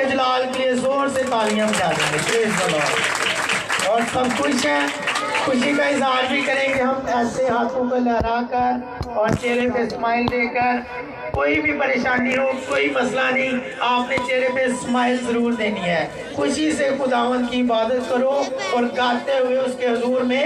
کے جلال کے لیے زور سے تالیاں بجا دیں گے. پریز دی لارڈ. اور سب خوش ہیں, خوشی کا اظہار بھی کریں گے ہم ایسے ہاتھوں کو لہرا کر اور چہرے پہ اسمائل دے کر. کوئی بھی پریشانی ہو, کوئی مسئلہ نہیں, آپ نے چہرے پہ اسمائل ضرور دینی ہے. خوشی سے خداوند کی عبادت کرو اور گاتے ہوئے اس کے حضور میں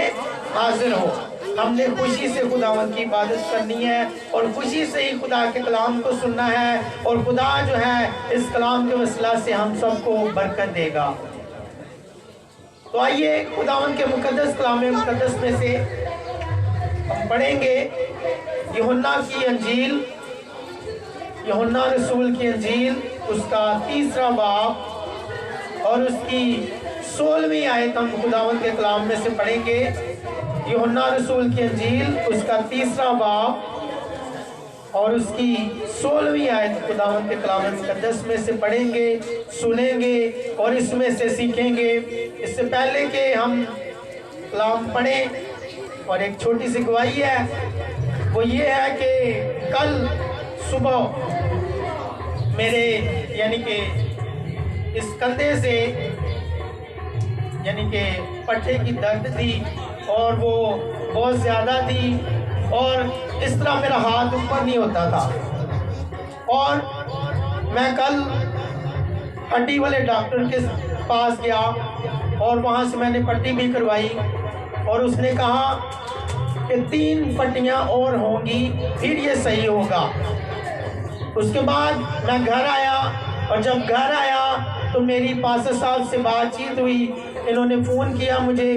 حاضر ہو. ہم نے خوشی سے خداوند کی عبادت کرنی ہے اور خوشی سے ہی خدا کے کلام کو سننا ہے, اور خدا جو ہے اس کلام کے وسیلہ سے ہم سب کو برکت دے گا. تو آئیے خداوند کے مقدس کلام مقدس میں سے ہم پڑھیں گے یوحنا کی انجیل, یوحنا رسول کی انجیل, اس کا 3 باب اور اس کی 16ویں آیت ہم خداوند کے کلام میں سے پڑھیں گے. یوحنا رسول کی انجیل, اس کا 3 باب اور اس کی 16ویں آیت خداوند کے کلام مقدس میں سے پڑھیں گے, سنیں گے اور اس میں سے سیکھیں گے. اس سے پہلے کہ ہم کلام پڑھیں, اور ایک چھوٹی سی گواہی ہے, وہ یہ ہے کہ کل صبح میرے یعنی کہ اس کندھے سے یعنی کہ پٹھے کی درد تھی اور وہ بہت زیادہ تھی, اور اس طرح میرا ہاتھ اوپر نہیں ہوتا تھا. اور میں کل ہڈی والے ڈاکٹر کے پاس گیا اور وہاں سے میں نے پٹی بھی کروائی, اور اس نے کہا کہ 3 پٹیاں اور ہوں گی پھر یہ صحیح ہوگا. اس کے بعد میں گھر آیا, اور جب گھر آیا تو میری پاسر صاحب سے بات چیت ہوئی. انہوں نے فون کیا مجھے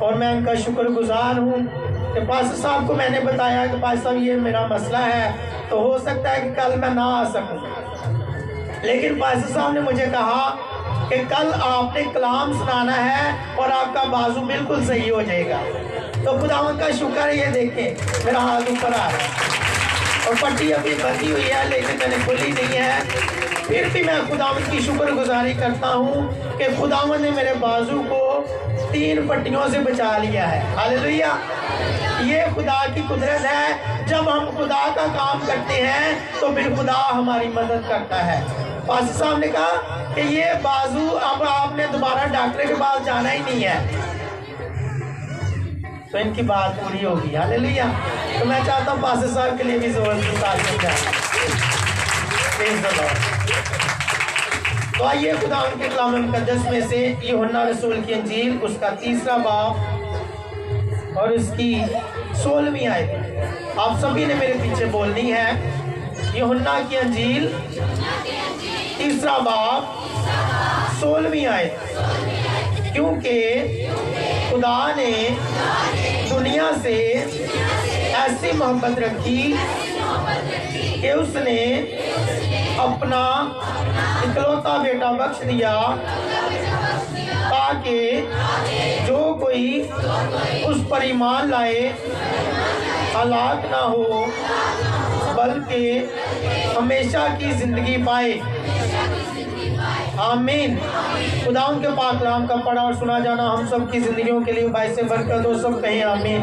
اور میں ان کا شکر گزار ہوں کہ پاسر صاحب کو میں نے بتایا کہ پاسر صاحب یہ میرا مسئلہ ہے, تو ہو سکتا ہے کہ کل میں نہ آ سکوں. لیکن پاسر صاحب نے مجھے کہا کہ کل آپ نے کلام سنانا ہے اور آپ کا بازو بالکل صحیح ہو جائے گا. تو خداوند کا شکر ہے, یہ دیکھیں میرا ہاتھ اوپر آ رہا ہے اور پٹی ابھی بندھی ہوئی ہے لیکن میں نے کھولی نہیں ہے. پھر بھی میں خداوند کی شکر گزاری کرتا ہوں کہ خداوند نے میرے بازو کو 3 پٹیوں سے بچا لیا ہے. ہاللیلویہ. یہ خدا کی قدرت ہے. جب ہم خدا کا کام کرتے ہیں تو پھر خدا ہماری مدد کرتا ہے. پاسر صاحب نے کہا کہ یہ بازو اب آپ نے دوبارہ ڈاکٹر کے پاس جانا ہی نہیں ہے. تو ان کی بات پوری ہوگی. ہاللیلویہ. تو میں چاہتا ہوں پاسر صاحب کے لیے بھی زور کی تعریف کریں. پریز دی لارڈ. تو آئیے خدا ان کے کلام مقدس میں سے یوحنا رسول کی انجیل, اس کا 3 باب اور اس کی 16ویں آیت آپ سبھی نے میرے پیچھے بولنی ہے. یوحنا کی انجیل 3 باب 16ویں آیت. کیونکہ خدا نے دنیا سے ایسی محبت رکھی کہ اس نے اپنا اکلوتا بیٹا بخش دیا تاکہ جو کوئی اس پر ایمان لائے ہلاک نہ ہو بلکہ ہمیشہ کی زندگی پائے. آمین. خدا ان کے پاک کلام کا پڑھا اور سنا جانا ہم سب کی زندگیوں کے لیے باعث برکت ہو. سب کہیں آمین.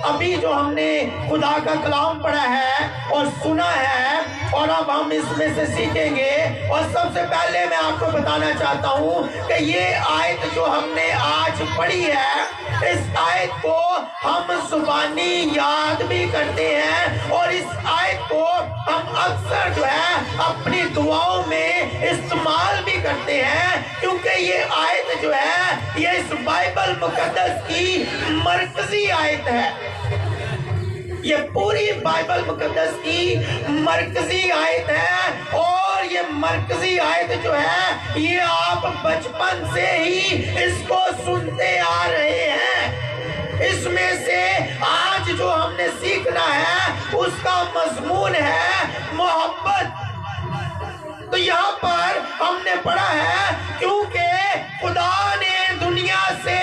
ابھی جو ہم نے خدا کا کلام پڑھا ہے اور سنا ہے, اور اب ہم اس میں سے سیکھیں گے. اور سب سے پہلے میں آپ کو بتانا چاہتا ہوں کہ یہ آیت جو ہم نے آج پڑھی ہے, اس آیت کو ہم زبانی یاد بھی کرتے ہیں, اور اس آیت کو ہم اکثر جو ہے اپنی دعاؤں میں استعمال بھی کرتے ہیں, کیونکہ یہ آیت جو ہے یہ اس بائبل مقدس کی مرکزی آیت ہے. یہ پوری بائبل مقدس کی مرکزی آیت ہے, اور یہ مرکزی آیت جو ہے یہ آپ بچپن سے ہی اس کو سنتے آ رہے ہیں. اس میں سے آج جو ہم نے سیکھنا ہے اس کا مضمون ہے محبت. تو یہاں پر ہم نے پڑھا ہے کیونکہ خدا نے دنیا سے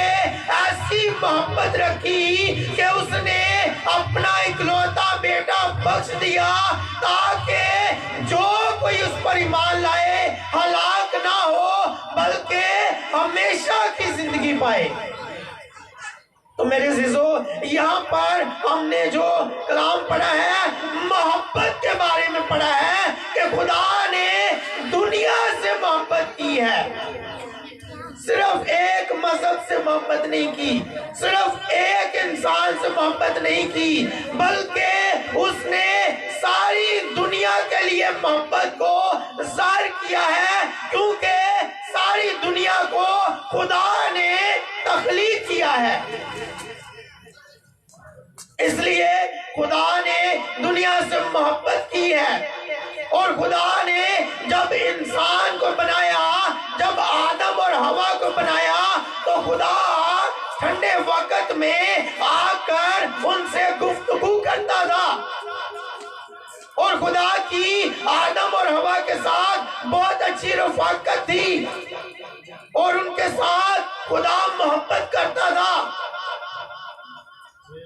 ایسی محبت رکھی کہ اس نے اپنا اکلوتا بیٹا بخش دیا تاکہ جو کوئی اس پر ایمان لائے ہلاک نہ ہو بلکہ ہمیشہ کی زندگی پائے. تو میرے عزیزو, یہاں پر ہم نے جو کلام پڑھا ہے محبت کے بارے میں پڑھا ہے کہ خدا نے دنیا ہے. صرف ایک مذہب سے محبت نہیں کی, صرف ایک انسان سے محبت نہیں کی, بلکہ اس نے ساری دنیا کے لیے محبت کو ظاہر کیا ہے, کیونکہ ساری دنیا کو خدا نے تخلیق کیا ہے. اس لیے خدا نے دنیا سے محبت کی ہے, اور خدا نے جب انسان کو بنایا, جب آدم اور حوا کو بنایا, تو خدا ٹھنڈے وقت میں آ کر ان سے گفتگو کرتا تھا, اور خدا کی آدم اور حوا کے ساتھ بہت اچھی رفاقت تھی, اور ان کے ساتھ خدا محبت کرتا تھا.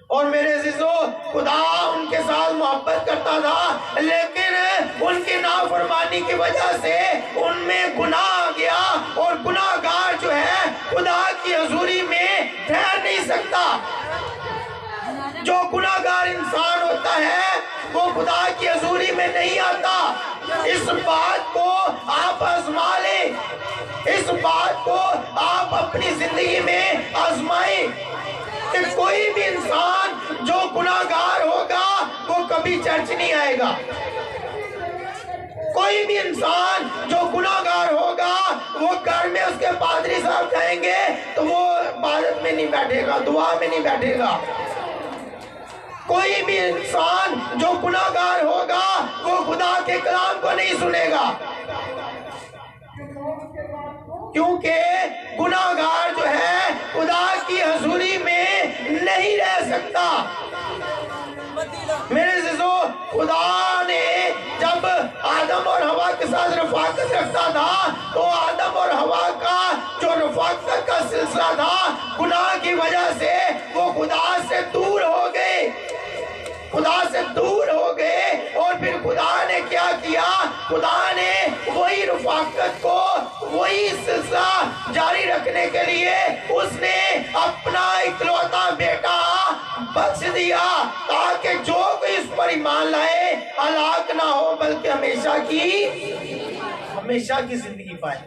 اور میرے عزیزو, خدا ان کے ساتھ محبت کرتا تھا, لیکن ان کی نافرمانی کی وجہ سے ان میں گناہ آ گیا, اور گناہ گار جو ہے خدا کی حضوری میں ٹھہر نہیں سکتا. جو گناہ گار انسان ہوتا ہے وہ خدا کی حضوری میں نہیں آتا. اس بات کو آپ آزما لیں, اس بات کو آپ اپنی زندگی میں آزمائیں کہ کوئی بھی انسان جو گناہ گار ہوگا وہ کبھی چرچ نہیں آئے گا. کوئی بھی انسان جو گناہ گار ہوگا وہ گھر میں اس کے پادری صاحب کہیں گے تو وہ عبادت میں نہیں بیٹھے گا, دعا میں نہیں بیٹھے گا. کوئی بھی انسان جو گناہ گار ہوگا وہ خدا کے کلام کو نہیں سنے گا, کیونکہ گناہ گار جو ہے خدا کی حضوری میں نہیں رہ سکتا. میرے عزیزو, خدا نے جب آدم اور حوا کے ساتھ رفاقت رکھتا تھا تو آدم اور حوا کا جو رفاقت کا سلسلہ تھا, گناہ کی وجہ سے وہ خدا سے دور ہو گئے, خدا سے دور ہو گئے. اور پھر خدا نے کیا کیا, خدا نے وہی رفاقت کو, وہی سلسلہ جاری رکھنے کے لیے اس نے اپنا اکلوتا بیٹا بخش دیا, تاکہ جو کوئی اس پر ایمان لائے ہلاک نہ ہو بلکہ ہمیشہ کی زندگی پائے.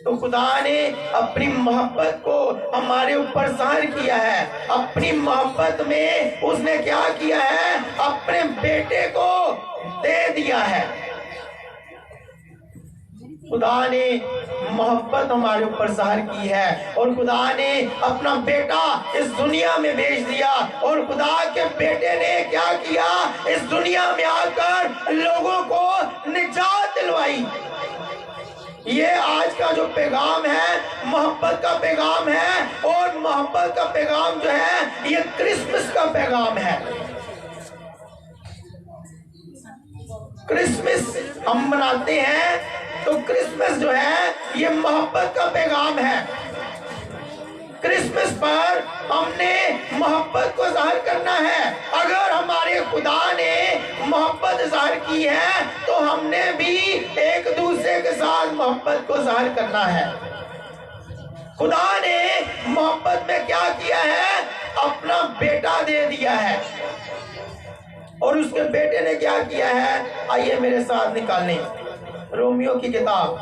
تو خدا نے اپنی محبت کو ہمارے اوپر ظاہر کیا ہے. اپنی محبت میں اس نے کیا کیا ہے, اپنے بیٹے کو دے دیا ہے. خدا نے محبت ہمارے اوپر ظاہر کی ہے, اور خدا نے اپنا بیٹا اس دنیا میں بھیج دیا, اور خدا کے بیٹے نے کیا کیا, اس دنیا میں آ کر لوگوں کو نجات دلوائی. یہ آج کا جو پیغام ہے محبت کا پیغام ہے, اور محبت کا پیغام جو ہے یہ کرسمس کا پیغام ہے. کرسمس ہم مناتے ہیں تو کرسمس جو ہے یہ محبت کا پیغام ہے. کرسمس پر ہم نے محبت کو ظاہر کرنا ہے. اگر ہمارے خدا نے محبت ظاہر کی ہے تو ہم نے بھی ایک دوسرے کے ساتھ محبت کو ظاہر کرنا ہے. خدا نے محبت میں کیا کیا ہے, اپنا بیٹا دے دیا ہے, اور اس کے بیٹے نے کیا کیا ہے, آئیے میرے ساتھ نکالیں رومیو کی کتاب.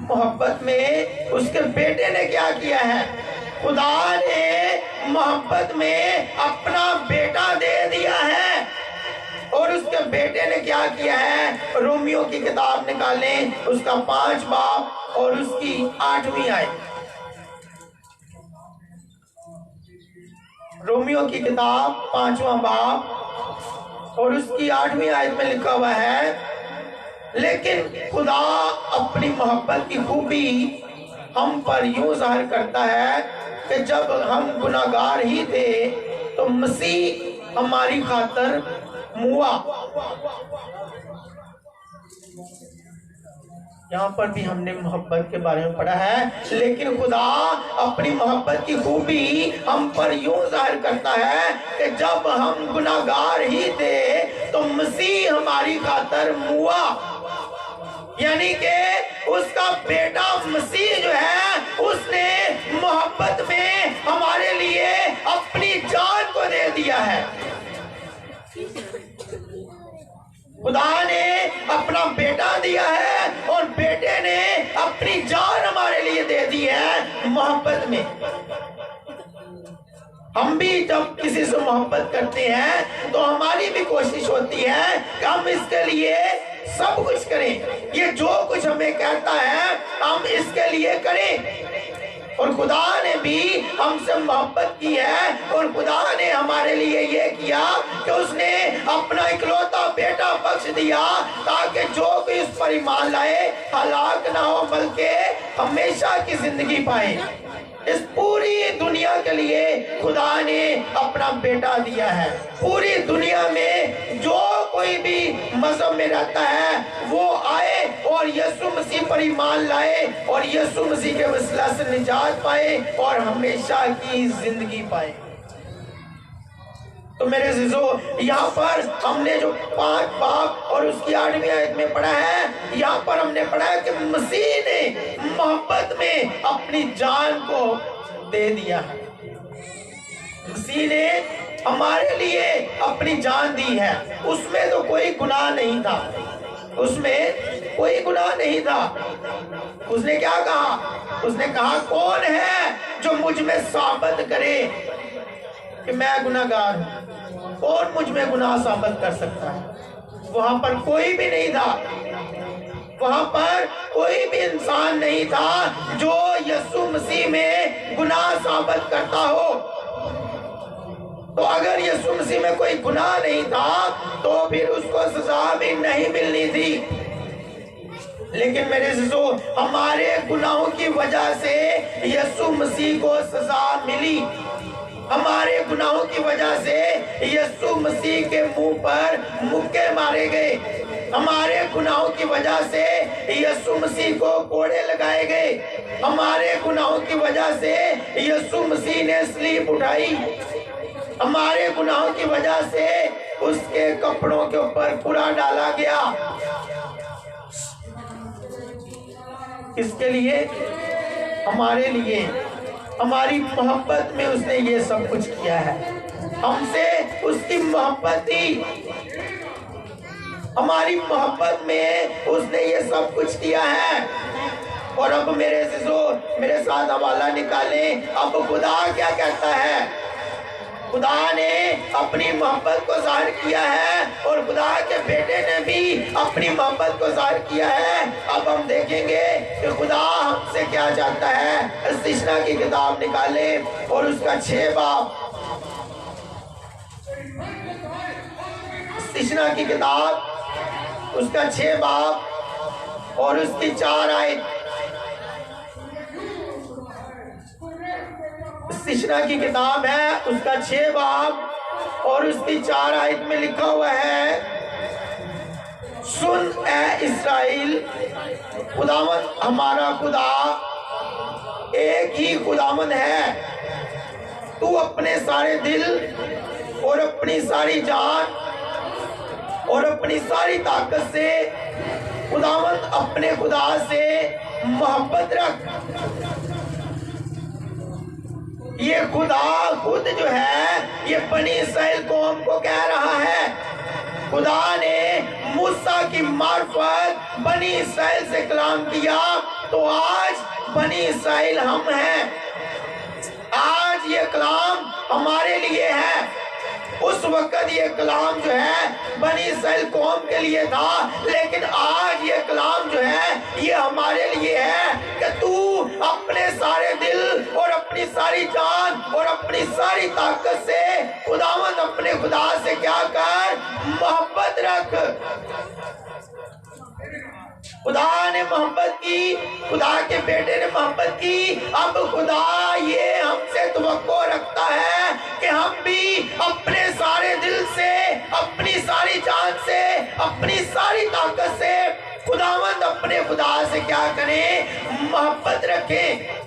محبت میں اس کے بیٹے نے کیا کیا ہے, خدا نے محبت میں اپنا بیٹا دے دیا ہے, اور اس کے بیٹے نے کیا کیا ہے. رومیو کی کتاب نکالیں, اس کا 5 باب اور اس کی 8ویں آیت. رومیو کی کتاب 5واں باب اور اس کی 8ویں آیت میں لکھا ہوا ہے, لیکن خدا اپنی محبت کی خوبی ہم پر یوں ظاہر کرتا ہے کہ جب ہم گناہگار ہی تھے تو مسیح ہماری خاطر ہوا. یہاں پر بھی ہم نے محبت کے بارے میں پڑھا ہے, لیکن خدا اپنی محبت کی خوبی ہم پر یوں ظاہر کرتا ہے کہ جب ہم گناہگار ہی تھے تو مسیح ہماری خاطر ہوا. یعنی کہ اس کا بیٹا مسیح جو ہے اس نے محبت میں ہمارے لیے اپنی جان کو دے دیا ہے. خدا نے اپنا بیٹا دیا ہے اور میں ہم بھی جب کسی سے محبت کرتے ہیں تو ہماری بھی کوشش ہوتی ہے کہ ہم اس کے لیے سب کچھ کریں، یہ جو کچھ ہمیں کہتا ہے ہم اس کے لیے کریں۔ اور خدا نے بھی ہم سے محبت کی ہے، اور خدا نے ہمارے لیے یہ کیا کہ اس نے اپنا اکلوتا بیٹا بخش دیا تاکہ جو کوئی اس پر ایمان لائے ہلاک نہ ہو بلکہ ہمیشہ کی زندگی پائے۔ اس پوری دنیا کے لیے خدا نے اپنا بیٹا دیا ہے۔ پوری دنیا میں جو کوئی بھی مذہب میں رہتا ہے وہ آئے اور یسوع مسیح پر ایمان لائے اور یسوع مسیح کے وسیلہ سے نجات پائے اور ہمیشہ کی زندگی پائے۔ تو میرے عزیزو، یہاں پر ہم نے جو 5 باب اور اس کی 8ویں آیت میں پڑھا ہے، یہاں پر ہم نے پڑھا ہے کہ مسیح نے محبت میں اپنی جان کو دے دیا ہے۔ مسیح نے ہمارے لیے اپنی جان دی ہے۔ اس میں تو کوئی گناہ نہیں تھا، اس میں کوئی گناہ نہیں تھا۔ اس نے کیا کہا؟ اس نے کہا کون ہے جو مجھ میں ثابت کرے کہ میں گناہگار ہوں؟ کون مجھ میں گناہ ثابت کر سکتا ہے؟ وہاں پر کوئی بھی نہیں تھا، وہاں پر کوئی بھی انسان نہیں تھا جو یسوع مسیح میں گناہ ثابت کرتا ہو۔ تو اگر یسوع مسیح میں کوئی گناہ نہیں تھا تو پھر اس کو سزا بھی نہیں ملنی تھی۔ لیکن میرے عزیزو، ہمارے گناہوں کی وجہ سے یسوع مسیح کو سزا ملی۔ ہمارے گناہوں کی وجہ سے یسوع مسیح کے منہ پر مکے مارے گئے۔ ہمارے گناہوں کی وجہ سے یسوع مسیح کو کوڑے لگائے گئے۔ ہمارے گناہوں کی وجہ سے یسوع مسیح نے صلیب اٹھائی۔ ہمارے گناہوں کی وجہ سے اس کے کپڑوں کے اوپر پورا ڈالا گیا۔ اس کے لیے ہمارے لیے ہماری محبت میں اس نے یہ سب کچھ کیا ہے۔ ہم سے اس کی محبت تھی، ہماری محبت میں اس نے یہ سب کچھ کیا ہے۔ اور اب میرے عزیزو، میرے ساتھ حوالہ نکالیں، اب خدا کیا کہتا ہے؟ خدا نے اپنی محبت کو ظاہر کیا ہے اور خدا کے بیٹے نے بھی اپنی محبت کو ظاہر کیا ہے۔ اب ہم دیکھیں گے کہ خدا ہم سے کیا چاہتا ہے۔ استثنا کی کتاب نکالیں اور اس کا 6 باب، استثنا کی کتاب اس کا 6 باب اور اس کی 4 آیت۔ استثنا کی کتاب ہے، اس کا 6 باب اور اس کی 4 آیت میں لکھا ہوا ہے، سن اے اسرائیل، خداوند ہمارا خدا ایک ہی خداوند ہے۔ تو اپنے سارے دل اور اپنی ساری جان اور اپنی ساری طاقت سے خداوند اپنے خدا سے محبت رکھ۔ یہ خدا خود جو ہے یہ بنی اسرائیل قوم کو کہہ رہا ہے۔ خدا نے موسیٰ کی معرفت بنی اسرائیل سے کلام کیا، تو آج بنی اسرائیل ہم ہیں۔ آج یہ کلام ہمارے لیے ہے۔ اس وقت یہ کلام جو ہے بنی اسرائیل قوم کے لیے تھا، لیکن آج یہ کلام جو ہے یہ ہمارے لیے ہے کہ تو اپنے سارے دل اور اپنی ساری جان اور اپنی ساری طاقت سے خداوند اپنے خدا سے کیا کر؟ محبت رکھ۔ خدا نے محبت کی، خدا کے بیٹے نے محبت کی، اب خدا یہ ہم سے توقع رکھتا ہے کہ ہم بھی اپنے سارے دل سے، اپنی ساری جان سے، اپنی ساری طاقت سے خداوند اپنے خدا سے کیا کریں؟ محبت رکھیں۔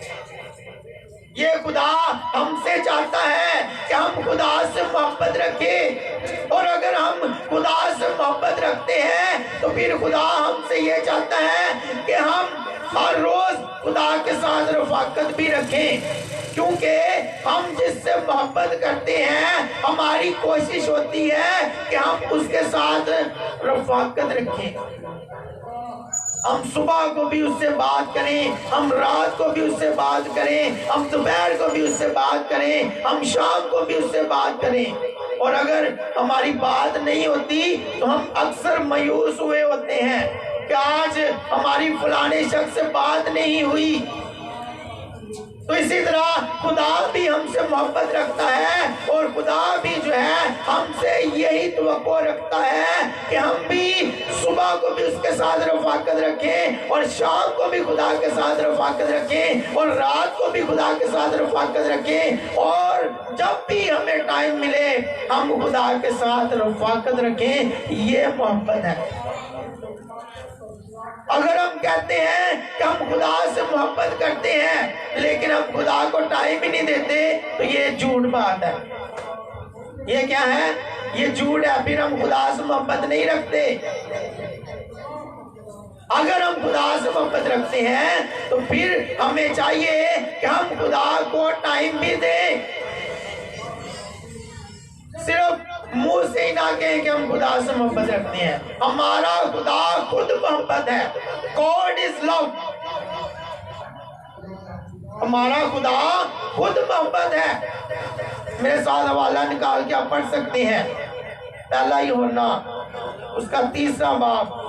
یہ خدا ہم سے چاہتا ہے کہ ہم خدا سے محبت رکھیں، اور اگر ہم خدا سے محبت رکھتے ہیں تو پھر خدا ہم سے یہ چاہتا ہے کہ ہم ہر روز خدا کے ساتھ رفاقت بھی رکھیں، کیونکہ ہم جس سے محبت کرتے ہیں ہماری کوشش ہوتی ہے کہ ہم اس کے ساتھ رفاقت رکھیں۔ ہم صبح کو بھی اس سے بات کریں، ہم رات کو بھی اس سے بات کریں، ہم دوپہر کو بھی اس سے بات کریں، ہم شام کو بھی اس سے بات کریں، اور اگر ہماری بات نہیں ہوتی تو ہم اکثر مایوس ہوئے ہوتے ہیں کہ آج ہماری فلانے شخص سے بات نہیں ہوئی۔ تو اسی طرح خدا بھی ہم سے محبت رکھتا ہے، اور خدا بھی جو ہے ہم سے یہی توقع رکھتا ہے کہ ہم بھی صبح کو بھی اس کے ساتھ رفاقت رکھیں، اور شام کو بھی خدا کے ساتھ رفاقت رکھیں، اور رات کو بھی خدا کے ساتھ رفاقت رکھیں، اور جب بھی ہمیں ٹائم ملے ہم خدا کے ساتھ رفاقت رکھیں۔ یہ محبت ہے۔ اگر ہم کہتے ہیں کہ ہم خدا سے محبت کرتے ہیں لیکن ہم خدا کو ٹائم ہی نہیں دیتے تو یہ جھوٹ بات ہے۔ یہ کیا ہے؟ یہ جھوٹ ہے۔ پھر ہم خدا سے محبت نہیں رکھتے۔ اگر ہم خدا سے محبت رکھتے ہیں تو پھر ہمیں چاہیے کہ ہم خدا کو ٹائم بھی دیں، صرف منہ سے ہی نہ کہیں کہ ہم خدا سے محبت رکھتے ہیں۔ ہمارا خدا خود محبت ہے۔ God is love۔ ہمارا خدا خود محبت ہے۔ میرے ساتھ حوالہ نکال کے آپ پڑھ سکتے ہیں، پہلا یوحنا اس کا 3 باب۔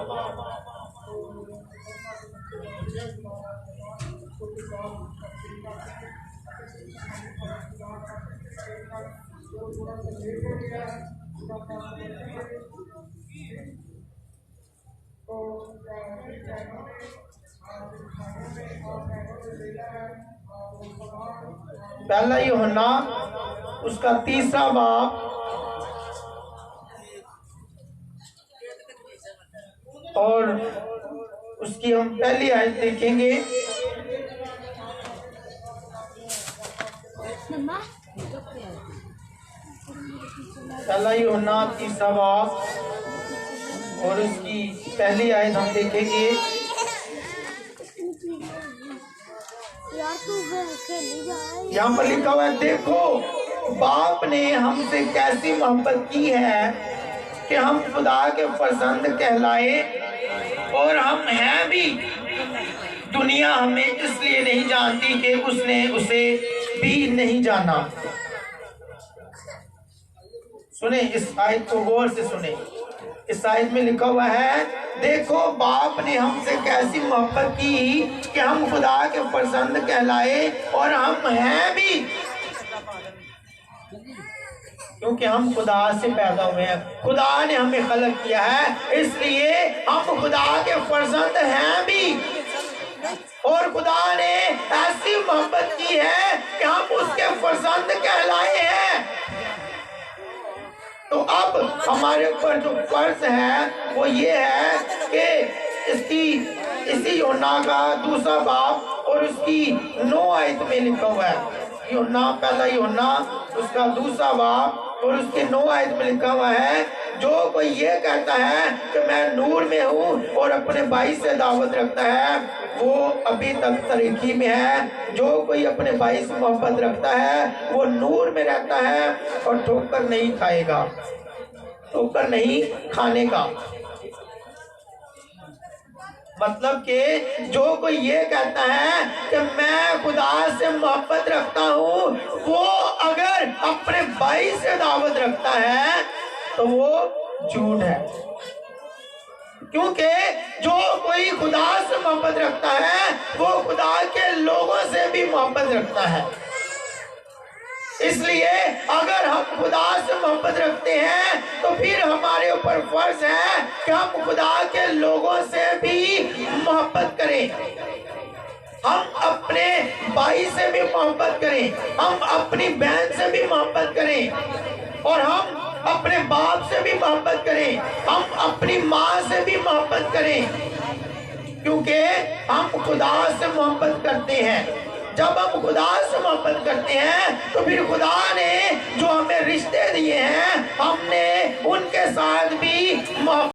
پہلا یوحنا اس کا 3 باب اور اس کی ہم پہلی آیت دیکھیں گے۔ پہلا یوحنا 3 باب اور اس کی پہلی آیت ہم دیکھیں گے۔ یہاں پر لکھا ہوا ہے، دیکھو باپ نے ہم سے کیسی محبت کی ہے کہ ہم خدا کے فرزند کہلائے، اور ہم ہیں بھی۔ دنیا ہمیں اس لیے نہیں جانتی کہ اس نے اسے بھی نہیں جانا۔ سنیں اس آیت کو غور سے سنیں۔ اس آیت میں لکھا ہوا ہے، دیکھو باپ نے ہم سے کیسی محبت کی کہ ہم خدا کے فرزند کہلائے، اور ہم ہیں بھی، کیونکہ ہم خدا سے پیدا ہوئے ہیں۔ خدا نے ہمیں خلق کیا ہے، اس لیے ہم خدا کے فرزند ہیں بھی، اور خدا نے ایسی محبت کی ہے کہ ہم اس کے فرزند کہلائے ہیں۔ تو اب ہمارے اوپر جو فرض ہے وہ یہ ہے کہ اسی یوحنا کا 2 باب اور اس کی 9 آیت میں لکھا ہوا ہے۔ پہلا یوحنا اس کا 2 باب اور اس کی 9 آیت میں لکھا ہوا ہے، جو کوئی یہ کہتا ہے کہ میں نور میں ہوں اور اپنے بھائی سے دعوت رکھتا ہے وہ ابھی تک تاریکی میں ہے۔ جو کوئی اپنے بھائی سے محبت رکھتا ہے وہ نور میں رہتا ہے اور ٹھوکر نہیں کھائے گا، ٹھوکر نہیں کھانے کا۔ مطلب کہ جو کوئی یہ کہتا ہے کہ میں خدا سے محبت رکھتا ہوں، وہ اگر اپنے بھائی سے دعوت رکھتا ہے تو وہ جھوٹ ہے، کیونکہ جو کوئی خدا سے محبت رکھتا ہے وہ خدا کے لوگوں سے بھی محبت رکھتا ہے۔ اس لیے اگر ہم خدا سے محبت رکھتے ہیں تو پھر ہمارے اوپر فرض ہے کہ ہم خدا کے لوگوں سے بھی محبت کریں، ہم اپنے بھائی سے بھی محبت کریں، ہم اپنی بہن سے بھی محبت کریں، اور ہم اپنے باپ سے بھی محبت کریں، ہم اپنی ماں سے بھی محبت کریں، کیونکہ ہم خدا سے محبت کرتے ہیں۔ جب ہم خدا سے محبت کرتے ہیں تو پھر خدا نے جو ہمیں رشتے دیے ہیں ہم نے ان کے ساتھ بھی محبت